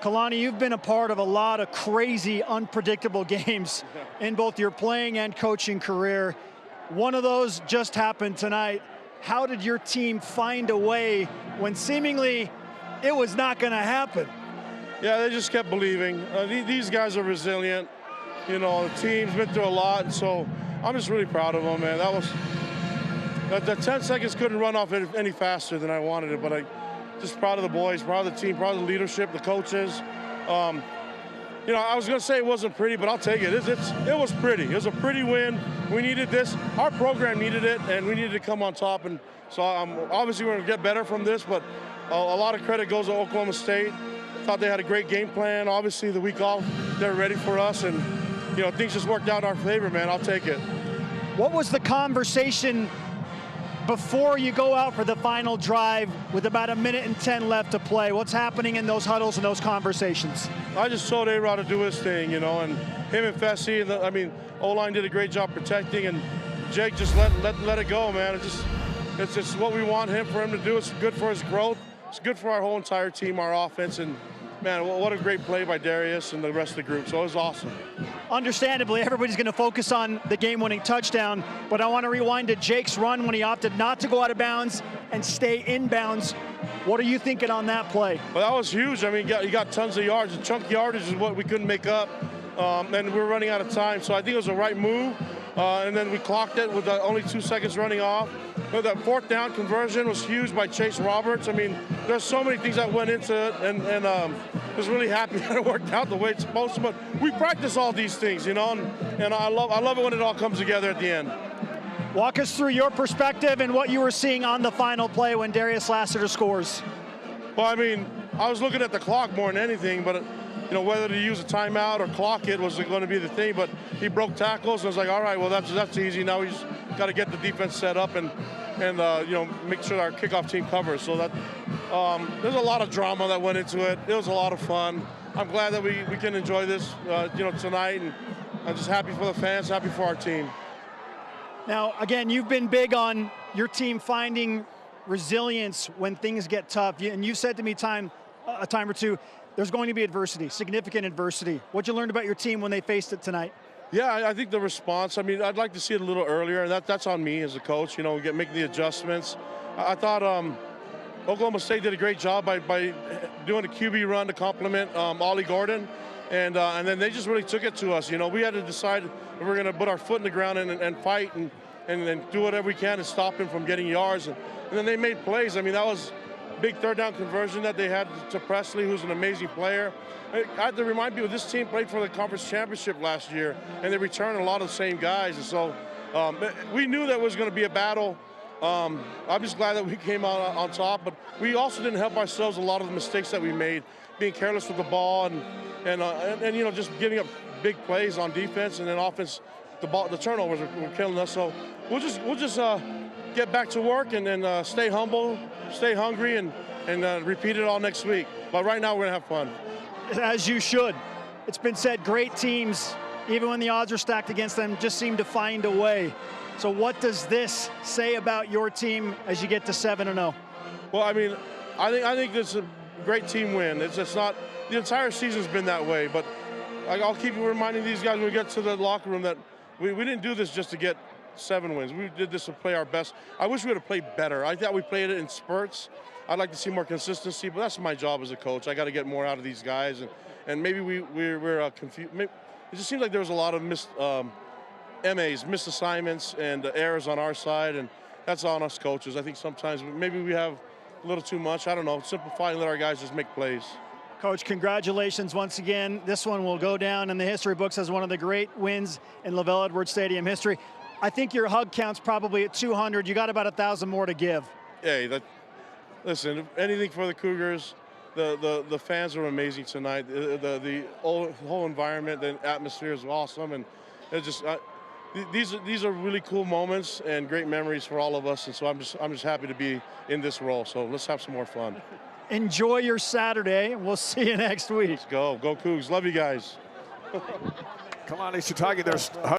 Kalani, you've been a part of a lot of crazy, unpredictable games in both your playing and coaching career. One of those just happened tonight. How did your team find a way when seemingly it was not going to happen? Yeah, they just kept believing. These guys are resilient. You know, the team's been through a lot, so I'm just really proud of them, man. The 10 seconds couldn't run off any faster than I wanted it, but I just proud of the boys, proud of the team, proud of the leadership, the coaches. You know, I was going to say it wasn't pretty, but I'll take it. It was pretty. It was a pretty win. We needed this. Our program needed it, and we needed to come on top. And so obviously we're going to get better from this, but a lot of credit goes to Oklahoma State. Thought they had a great game plan. Obviously the week off, they're ready for us, and you know, things just worked out in our favor, man. I'll take it. What was the conversation before you go out for the final drive with about 1:10 left to play? What's happening in those huddles and those conversations? I just told A-Rod to do his thing, you know, and him and Fessy, I mean, O-line did a great job protecting, and Jake just let it go, man. It's just what we want for him to do. It's good for his growth. It's good for our whole entire team, our offense, and man, what a great play by Darius and the rest of the group. So it was awesome. Understandably, everybody's going to focus on the game-winning touchdown, but I want to rewind to Jake's run when he opted not to go out of bounds and stay in bounds. What are you thinking on that play? Well, that was huge. I mean, he got tons of yards. The chunk yardage is what we couldn't make up, and we were running out of time. So I think it was the right move, and then we clocked it with only 2 seconds running off. But that fourth down conversion was huge by Chase Roberts. I mean, there's so many things that went into it, and was really happy that it worked out the way it's supposed to. But we practice all these things, you know, and I love it when it all comes together at the end. Walk us through your perspective and what you were seeing on the final play when Darius Lassiter scores. Well, I mean, I was looking at the clock more than anything, but you know, whether to use a timeout or clock it was going to be the thing. But he broke tackles, and I was like, all right, well, that's easy. Now we just got to get the defense set up and you know, make sure our kickoff team covers. So that there's a lot of drama that went into it. It was a lot of fun. I'm glad that we can enjoy this, you know, tonight, and I'm just happy for the fans, happy for our team. Now, again, you've been big on your team finding resilience when things get tough, and you said to me a time or two, there's going to be adversity, significant adversity. What'd you learn about your team when they faced it tonight? Yeah, I think the response, I mean, I'd like to see it a little earlier, and that's on me as a coach, you know, making the adjustments. I thought Oklahoma State did a great job by doing a QB run to complement Ollie Gordon, and then they just really took it to us. You know, we had to decide if we were going to put our foot in the ground and fight and do whatever we can to stop him from getting yards. And then they made plays. I mean, that was a big third down conversion that they had to Presley, who's an amazing player. I have to remind people, this team played for the conference championship last year, and they returned a lot of the same guys. And so we knew that was going to be a battle. I'm just glad that we came out on top, but we also didn't help ourselves a lot of the mistakes that we made, being careless with the ball and you know, just giving up big plays on defense, and then offense, the turnovers were killing us. So we'll just get back to work and then stay humble, stay hungry, and repeat it all next week. But right now we're gonna have fun. As you should. It's been said, great teams, even when the odds are stacked against them, just seem to find a way. So what does this say about your team as you get to 7-0? Well, I mean, I think it's a great team win. It's not, the entire season's been that way, but I'll keep reminding these guys when we get to the locker room that we didn't do this just to get 7 wins. We did this to play our best. I wish we would have played better. I thought we played it in spurts. I'd like to see more consistency, but that's my job as a coach. I got to get more out of these guys, and maybe we're confused. It just seems like there was a lot of missed missed assignments and errors on our side, and that's on us coaches. I think sometimes maybe we have a little too much. I don't know. Simplify and let our guys just make plays. Coach, congratulations once again. This one will go down in the history books as one of the great wins in LaVell Edwards Stadium history. I think your hug count's probably at 200. You got about 1,000 more to give. Hey, listen, anything for the Cougars. The fans were amazing tonight. The whole environment, the atmosphere is awesome, and it just these are really cool moments and great memories for all of us. And so I'm just happy to be in this role. So let's have some more fun. Enjoy your Saturday. We'll see you next week. Let's go Cougs. Love you guys. Kalani Sitake, there's